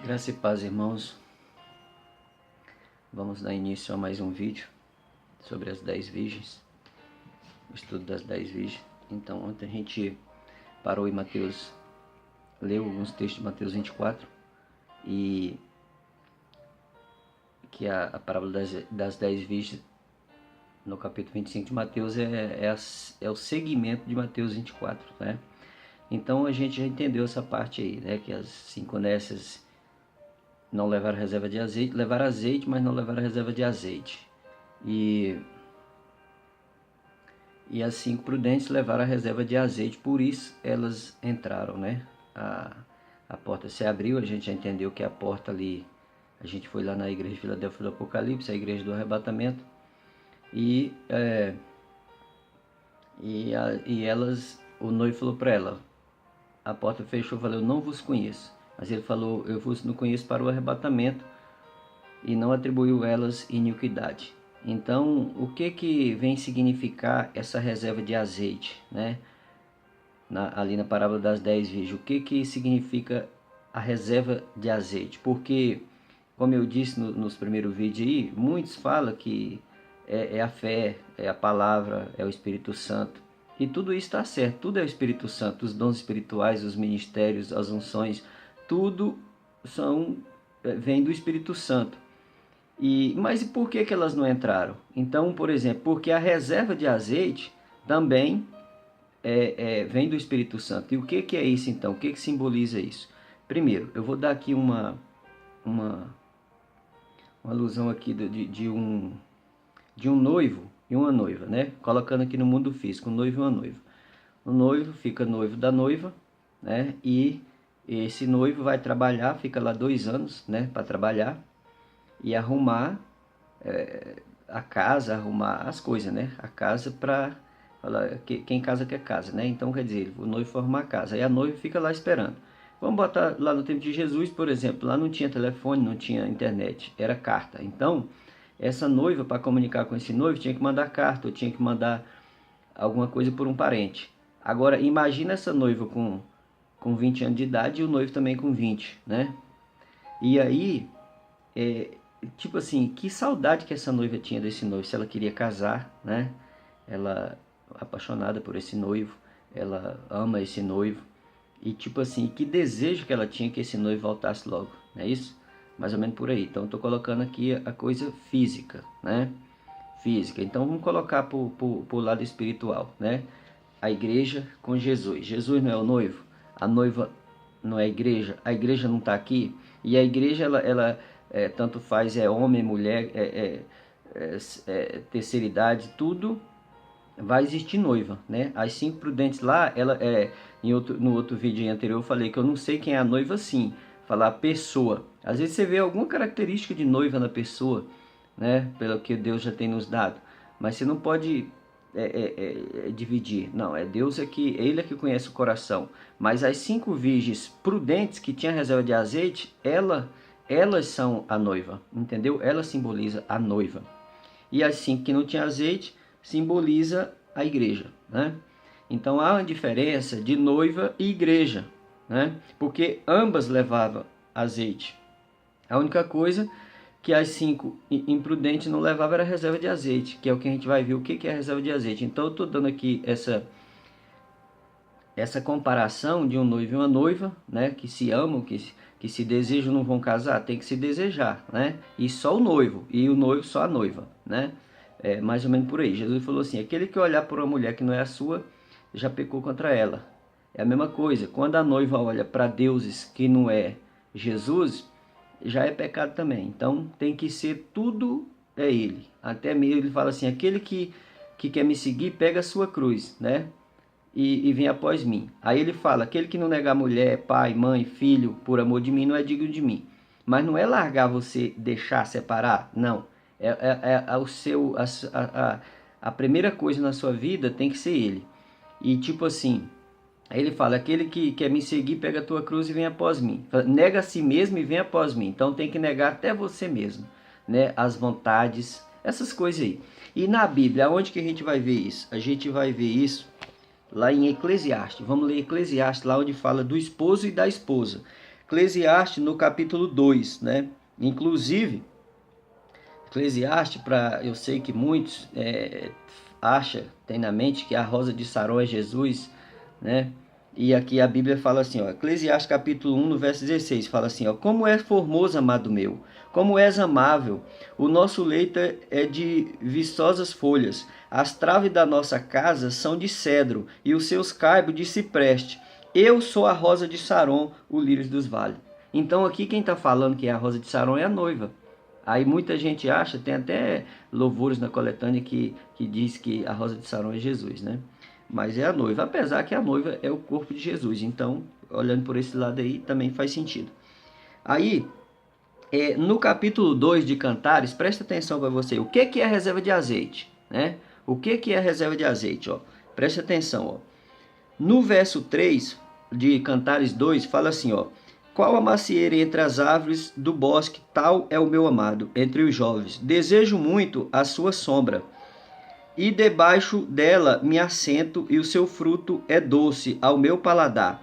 Graça e paz, irmãos. Vamos dar início a mais um vídeo sobre as 10 virgens, o estudo das 10 virgens. Então, ontem a gente parou em Mateus, leu alguns textos de Mateus 24, e que a parábola das 10 virgens, no capítulo 25 de Mateus, é o segmento de Mateus 24, né? Então, a gente já entendeu essa parte aí, né? Que as 5 nécias não levaram reserva de azeite, levaram azeite, mas não levaram reserva de azeite. E as 5 prudentes levaram a reserva de azeite, por isso elas entraram, né? A porta se abriu, a gente já entendeu que a porta ali, a gente foi lá na igreja de Filadélfia do Apocalipse, a igreja do arrebatamento, e elas, o noivo falou para ela, a porta fechou, falou, eu não vos conheço. Mas ele falou, eu vos não conheço para o arrebatamento, e não atribuiu elas iniquidade. Então, o que vem significar essa reserva de azeite, né? Ali na parábola das 10 virgens, o que significa a reserva de azeite? Porque, como eu disse nos primeiros vídeos aí, muitos falam que é a fé, é a palavra, é o Espírito Santo. E tudo isso está certo, tudo é o Espírito Santo, os dons espirituais, os ministérios, as unções, tudo vem do Espírito Santo. Mas e por que elas não entraram? Então, por exemplo, porque a reserva de azeite também vem do Espírito Santo. E o que é isso então? O que simboliza isso? Primeiro, eu vou dar aqui uma alusão aqui de um noivo e uma noiva, né? Colocando aqui no mundo físico, um noivo e uma noiva. O noivo fica noivo da noiva, né? E esse noivo vai trabalhar, fica lá 2 anos, né? Para trabalhar e arrumar a casa, arrumar as coisas, né? A casa para falar que quem casa quer casa, né? Então, quer dizer, o noivo for arrumar a casa, e a noiva fica lá esperando. Vamos botar lá no tempo de Jesus, por exemplo, lá não tinha telefone, não tinha internet, era carta. Então, essa noiva, para comunicar com esse noivo, tinha que mandar carta, ou tinha que mandar alguma coisa por um parente. Agora, imagina essa noiva com 20 anos de idade e o noivo também com 20, né? E aí, tipo assim, que saudade que essa noiva tinha desse noivo, se ela queria casar, né? Ela apaixonada por esse noivo, ela ama esse noivo, e tipo assim, que desejo que ela tinha que esse noivo voltasse logo, não é isso? Mais ou menos por aí. Então, estou colocando aqui a coisa física, né? Física. Então, vamos colocar pro lado espiritual, né? A igreja com Jesus. Jesus não é o noivo, a noiva não é a igreja não está aqui, e a igreja, ela tanto faz, homem, mulher, terceira idade, tudo vai existir noiva, né? As 5 prudentes lá, no outro vídeo anterior eu falei que eu não sei quem é a noiva, sim, falar a pessoa. Às vezes você vê alguma característica de noiva na pessoa, né? Pelo que Deus já tem nos dado, mas você não pode dividir. Não, Deus Ele é que conhece o coração. Mas as 5 virgens prudentes que tinham reserva de azeite, elas são a noiva, entendeu? Ela simboliza a noiva. E as 5 que não tinham azeite, simboliza a igreja, né? Então há uma diferença de noiva e igreja, né? Porque ambas levavam azeite. A única coisa que as 5 imprudentes não levavam era a reserva de azeite, que é o que a gente vai ver o que é a reserva de azeite. Então eu estou dando aqui essa comparação de um noivo e uma noiva, né? Que se amam, que se desejam, não vão casar, tem que se desejar, né? E só o noivo, e o noivo só a noiva, né? Mais ou menos por aí. Jesus falou assim, aquele que olhar por uma mulher que não é a sua, já pecou contra ela. É a mesma coisa, quando a noiva olha para deuses que não é Jesus, já é pecado também. Então tem que ser tudo ele. Até mesmo ele fala assim, aquele que quer me seguir, pega a sua cruz, né? E vem após mim. Aí ele fala, aquele que não negar mulher, pai, mãe, filho, por amor de mim, não é digno de mim. Mas não é largar você, deixar, separar, não. A primeira coisa na sua vida tem que ser ele. E tipo assim, aí ele fala, aquele que quer me seguir, pega a tua cruz e vem após mim. Nega a si mesmo e vem após mim. Então tem que negar até você mesmo, né? As vontades, essas coisas aí. E na Bíblia, onde que a gente vai ver isso? A gente vai ver isso lá em Eclesiastes. Vamos ler Eclesiastes, lá onde fala do esposo e da esposa. Eclesiastes no capítulo 2, né? Inclusive, Eclesiastes, eu sei que muitos tem na mente que a rosa de Saron é Jesus, né? E aqui a Bíblia fala assim, ó, Eclesiastes capítulo 1, no verso 16, fala assim, ó, como é formoso, amado meu, como és amável, o nosso leito é de viçosas folhas, as traves da nossa casa são de cedro, e os seus caibros de cipreste. Eu sou a rosa de Saron, o lírio dos vales. Então aqui quem está falando que é a rosa de Saron é a noiva. Aí muita gente acha, tem até louvores na coletânea que diz que a rosa de Saron é Jesus, né? Mas é a noiva, apesar que a noiva é o corpo de Jesus. Então, olhando por esse lado aí, também faz sentido. Aí, no capítulo 2 de Cantares, presta atenção para você. O que é a reserva de azeite? Né? O que é a reserva de azeite? Ó? Presta atenção. Ó. No verso 3 de Cantares 2, fala assim, ó. Qual a macieira entre as árvores do bosque, tal é o meu amado, entre os jovens. Desejo muito a sua sombra, e debaixo dela me assento, e o seu fruto é doce ao meu paladar.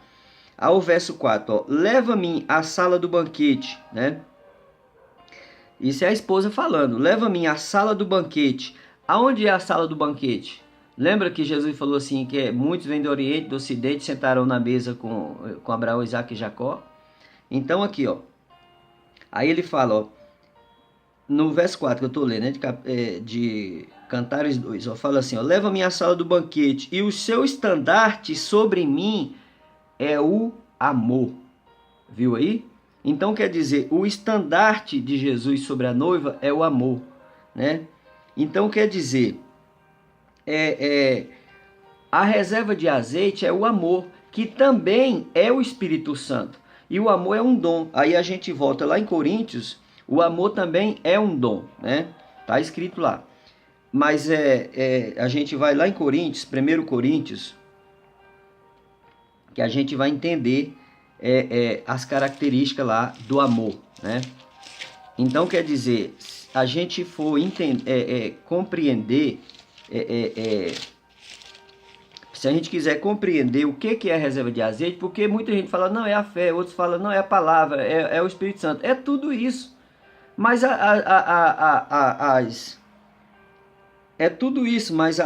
Ao verso 4, ó, leva-me à sala do banquete, né? Isso é a esposa falando, leva-me à sala do banquete. Aonde é a sala do banquete? Lembra que Jesus falou assim, que muitos vêm do Oriente, do Ocidente, sentaram na mesa com Abraão, Isaac e Jacó? Então aqui, ó, aí ele fala, ó, no verso 4 que eu estou lendo, né, de Cantares 2, ó, fala assim, ó, leva-me à sala do banquete, e o seu estandarte sobre mim é o amor. Viu aí? Então quer dizer, o estandarte de Jesus sobre a noiva é o amor, né? Então quer dizer, a reserva de azeite é o amor, que também é o Espírito Santo. E o amor é um dom. Aí a gente volta lá em Coríntios, o amor também é um dom, né? Tá escrito lá. Mas a gente vai lá em Coríntios, 1 Coríntios, que a gente vai entender as características lá do amor, né? Então quer dizer, a gente for compreender, se a gente quiser compreender o que é a reserva de azeite, porque muita gente fala, não, é a fé, outros falam, não, é a palavra, é o Espírito Santo, é tudo isso. Mas é tudo isso, mas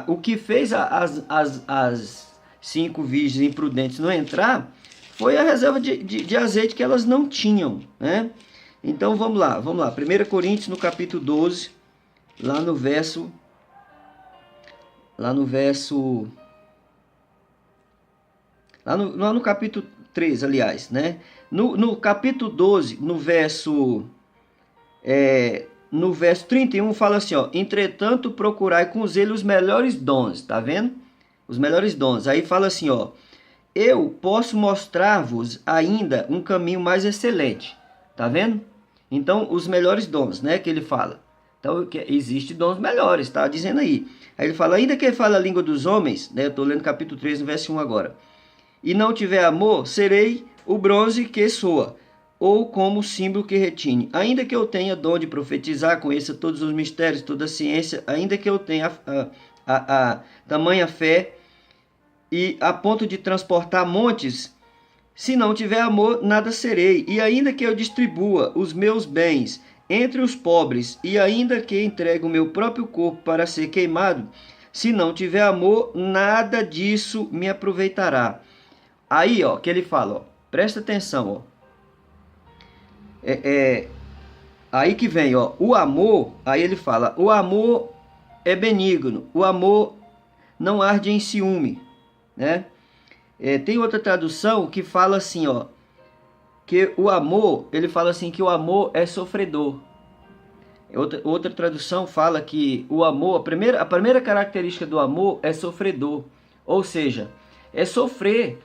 o que fez as 5 virgens imprudentes não entrar foi a reserva de azeite que elas não tinham, né? Então vamos lá. 1 Coríntios no capítulo 12, lá no capítulo 3, aliás, né? No capítulo 12, no verso 31, fala assim, ó, entretanto procurai com zelo os melhores dons, tá vendo? Os melhores dons. Aí fala assim, ó, eu posso mostrar-vos ainda um caminho mais excelente, tá vendo? Então, os melhores dons, né, que ele fala. Então, existe dons melhores, tá dizendo aí. Aí ele fala, ainda que fale a língua dos homens, né, eu tô lendo capítulo 3, no verso 1 agora. E não tiver amor, serei o bronze que soa, ou como símbolo que retine. Ainda que eu tenha dom de profetizar, conheça todos os mistérios, toda a ciência, ainda que eu tenha a tamanha fé e a ponto de transportar montes, se não tiver amor, nada serei. E ainda que eu distribua os meus bens entre os pobres, e ainda que entregue o meu próprio corpo para ser queimado, se não tiver amor, nada disso me aproveitará. Aí, ó, que ele fala, ó, presta atenção, ó. Aí que vem, ó, o amor, aí ele fala, o amor é benigno, o amor não arde em ciúme, né? Tem outra tradução que fala assim, ó, que o amor, ele fala assim que o amor é sofredor. Outra tradução fala que o amor, a primeira característica do amor é sofredor, ou seja, é sofrer.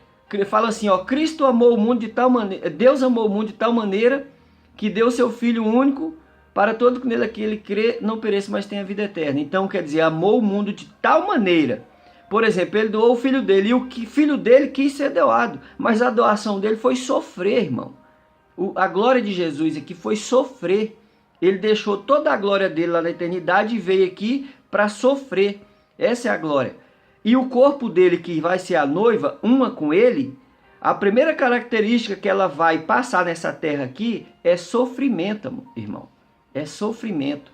Fala assim, ó, Cristo amou o mundo de tal maneira, Deus amou o mundo de tal maneira que deu seu Filho único para todo que nele aquele crê não pereça, mas tenha vida eterna. Então, quer dizer, amou o mundo de tal maneira. Por exemplo, ele doou o filho dele, e o filho dele quis ser doado, mas a doação dele foi sofrer, irmão. A glória de Jesus aqui foi sofrer. Ele deixou toda a glória dele lá na eternidade e veio aqui para sofrer. Essa é a glória. E o corpo dele, que vai ser a noiva, uma com ele, A primeira característica que ela vai passar nessa terra aqui é sofrimento, irmão. É sofrimento.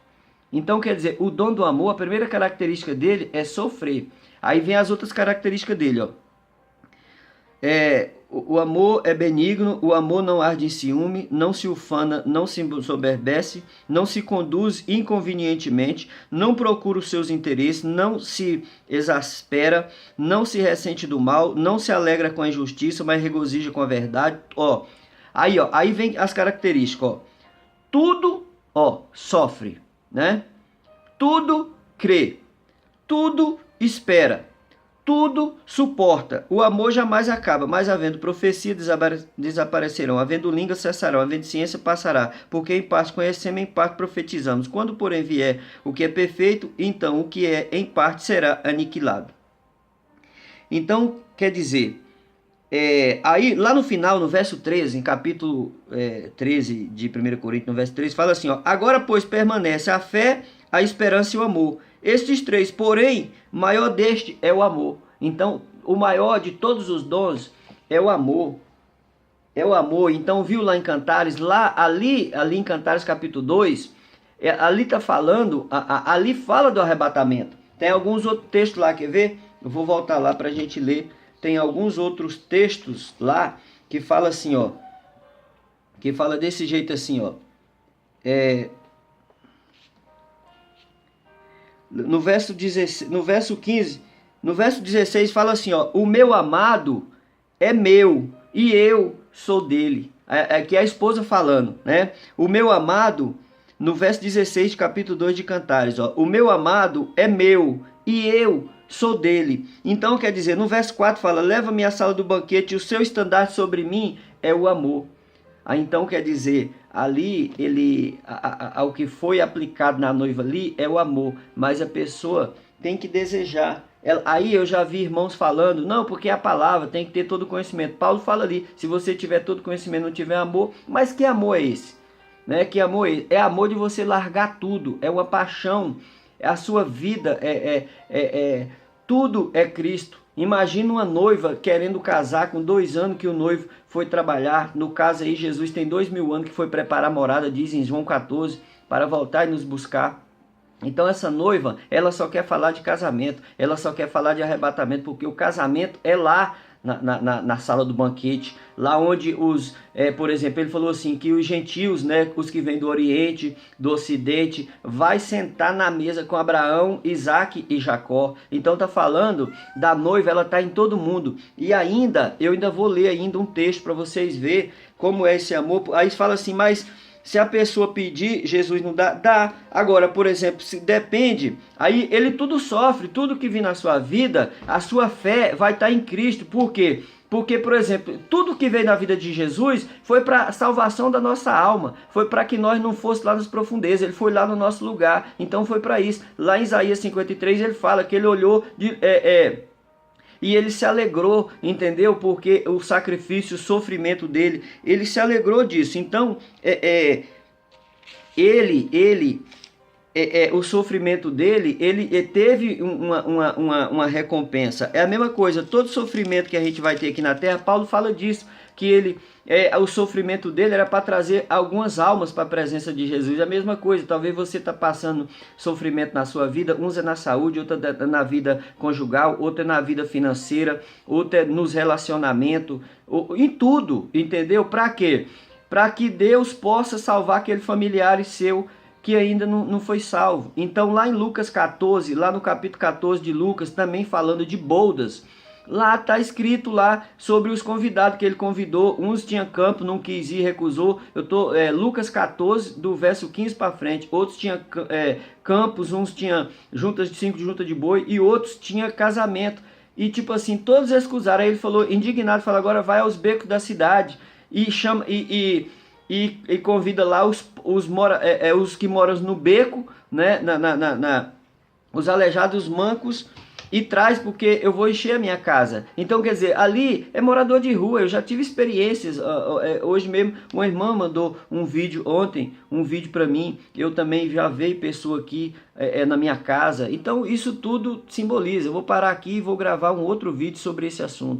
Então, quer dizer, o dom do amor, a primeira característica dele é sofrer. Aí vem as outras características dele, ó. O amor é benigno, o amor não arde em ciúme, não se ufana, não se ensoberbece, não se conduz inconvenientemente, não procura os seus interesses, não se exaspera, não se ressente do mal, não se alegra com a injustiça, mas regozija com a verdade. Aí vem as características, ó. Tudo, sofre, né? Tudo crê, tudo espera, tudo suporta. O amor jamais acaba, mas havendo profecia desaparecerão, havendo língua cessarão, havendo ciência passará, porque em parte conhecemos, em parte profetizamos. Quando porém vier o que é perfeito, então o que é em parte será aniquilado. Então, quer dizer, aí lá no final, no verso 13, em capítulo 13 de 1 Coríntios, no verso 13, fala assim, ó, agora pois permanece a fé, a esperança e o amor. Estes três, porém, maior deste é o amor. Então, o maior de todos os dons é o amor. É o amor. Então, viu lá em Cantares, ali em Cantares capítulo 2, ali está falando, ali fala do arrebatamento. Tem alguns outros textos lá, quer ver? Eu vou voltar lá para a gente ler. Tem alguns outros textos lá que fala assim, ó. Que fala desse jeito assim, ó. No verso 16, no verso 15, no verso 16 fala assim, ó. O meu amado é meu e eu sou dele. Aqui é a esposa falando, né? O meu amado, no verso 16 de capítulo 2 de Cantares, ó. O meu amado é meu e eu sou dele. Então quer dizer, no verso 4 fala, leva-me à sala do banquete, e o seu estandarte sobre mim é o amor. Então quer dizer, ali o que foi aplicado na noiva ali é o amor, mas a pessoa tem que desejar. Aí eu já vi irmãos falando, não, porque a palavra tem que ter todo conhecimento. Paulo fala ali, se você tiver todo conhecimento, não tiver amor, mas que amor é esse? Né? Que amor é esse? É amor de você largar tudo, é uma paixão, é a sua vida, tudo é Cristo. Imagina uma noiva querendo casar com 2 anos que o noivo foi trabalhar. No caso aí, Jesus tem 2000 anos que foi preparar a morada, diz em João 14, para voltar e nos buscar. Então essa noiva, ela só quer falar de casamento, ela só quer falar de arrebatamento, porque o casamento é lá na sala do banquete, lá onde por exemplo, ele falou assim, que os gentios, né, os que vêm do Oriente, do Ocidente, vai sentar na mesa com Abraão, Isaac e Jacó. Então tá falando da noiva, ela tá em todo mundo. E eu ainda vou ler ainda um texto para vocês verem como é esse amor. Aí fala assim, mas se a pessoa pedir, Jesus não dá? Dá. Agora, por exemplo, se depende, aí ele tudo sofre, tudo que vir na sua vida, a sua fé vai estar em Cristo. Por quê? Porque, por exemplo, tudo que veio na vida de Jesus foi para a salvação da nossa alma, foi para que nós não fôssemos lá nas profundezas, ele foi lá no nosso lugar, então foi para isso. Lá em Isaías 53 ele fala que ele olhou e ele se alegrou, entendeu? Porque o sacrifício, o sofrimento dele, ele se alegrou disso. Então, o sofrimento dele, ele teve uma recompensa. É a mesma coisa, todo sofrimento que a gente vai ter aqui na Terra, Paulo fala disso, que o sofrimento dele era para trazer algumas almas para a presença de Jesus. É a mesma coisa, talvez você está passando sofrimento na sua vida, uns é na saúde, outro é na vida conjugal, outro é na vida financeira, outro é nos relacionamentos, em tudo, entendeu? Para quê? Para que Deus possa salvar aquele familiar seu que ainda não foi salvo. Então lá em Lucas 14, lá no capítulo 14 de Lucas, também falando de bodas, lá está escrito lá sobre os convidados que ele convidou. Uns tinham campo, não quis ir, recusou. Lucas 14, do verso 15 para frente. Outros tinham campos, uns tinham juntas de 5 juntas de boi e outros tinham casamento. E tipo assim, todos recusaram. Aí ele falou, indignado, falou, agora vai aos becos da cidade e chama e convida lá os que moram no beco, né, os aleijados, os mancos, e traz, porque eu vou encher a minha casa. Então, quer dizer, ali é morador de rua. Eu já tive experiências. Hoje mesmo, uma irmã mandou um vídeo ontem, um vídeo para mim. Eu também já veio pessoa aqui na minha casa. Então, isso tudo simboliza. Eu vou parar aqui e vou gravar um outro vídeo sobre esse assunto.